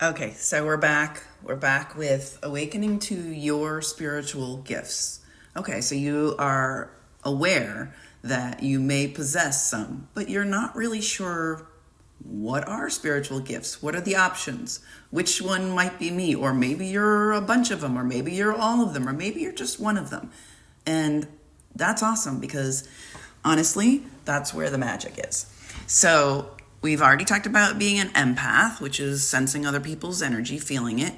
Okay, so we're back. We're back with awakening to your spiritual gifts. Okay, so you are aware that you may possess some, but you're not really sure what are spiritual gifts? What are the options? Which one might be me? Or maybe you're a bunch of them, or maybe you're all of them, or maybe you're just one of them. And that's awesome because honestly, that's where the magic is. So we've already talked about being an empath, which is sensing other people's energy, feeling it.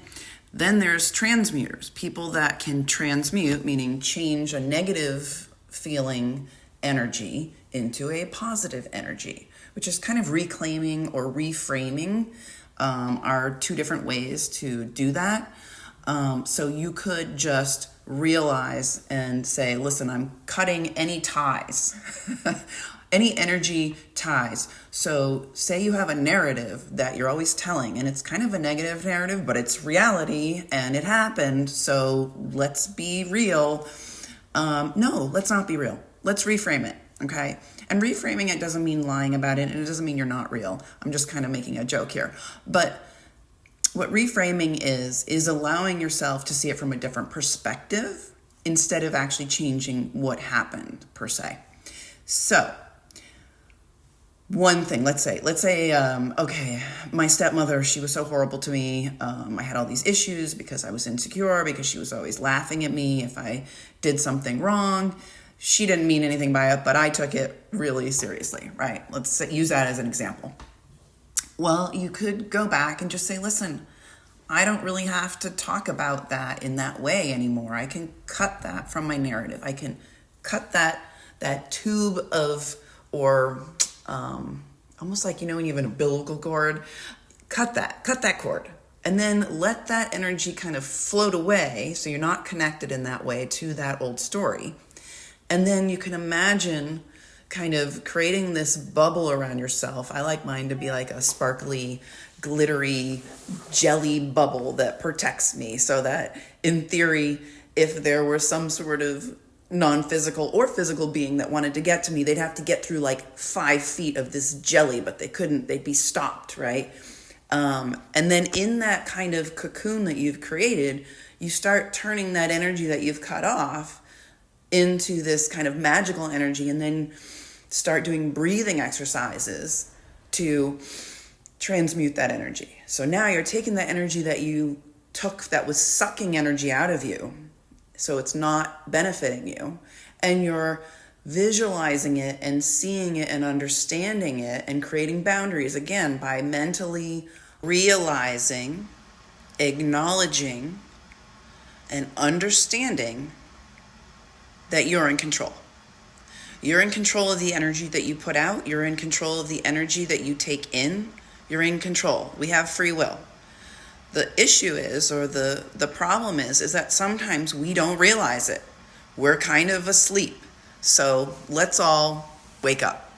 Then there's transmuters, people that can transmute, meaning change a negative feeling energy into a positive energy, which is kind of reclaiming or reframing are two different ways to do that. So you could just realize and say, listen, I'm cutting any ties, any energy ties. So say you have a narrative that you're always telling, and it's kind of a negative narrative, but it's reality and it happened. So let's be real. No, let's not be real. Let's reframe it. Okay. And reframing it doesn't mean lying about it, and it doesn't mean you're not real. I'm just kind of making a joke here. But what reframing is allowing yourself to see it from a different perspective instead of actually changing what happened per se. So one thing, let's say, okay, my stepmother, she was so horrible to me. I had all these issues because I was insecure, because she was always laughing at me if I did something wrong. She didn't mean anything by it, but I took it really seriously, right? Let's use that as an example. Well, you could go back and just say, listen, I don't really have to talk about that in that way anymore. I can cut that from my narrative. I can cut that tube of, or almost like, when you have an umbilical cord, cut that cord. And then let that energy kind of float away so you're not connected in that way to that old story. And then you can imagine kind of creating this bubble around yourself. I like mine to be like a sparkly, glittery jelly bubble that protects me, so that in theory, if there were some sort of non-physical or physical being that wanted to get to me, they'd have to get through like 5 feet of this jelly, but they couldn't, they'd be stopped, right? And then in that kind of cocoon that you've created, you start turning that energy that you've cut off into this kind of magical energy, and then start doing breathing exercises to transmute that energy. So now you're taking that energy that you took that was sucking energy out of you, so it's not benefiting you, and you're visualizing it and seeing it and understanding it and creating boundaries, again, by mentally realizing, acknowledging, and understanding that you're in control. You're in control of the energy that you put out. You're in control of the energy that you take in. You're in control. We have free will. The issue is, or the problem is that sometimes we don't realize it. We're kind of asleep. So let's all wake up.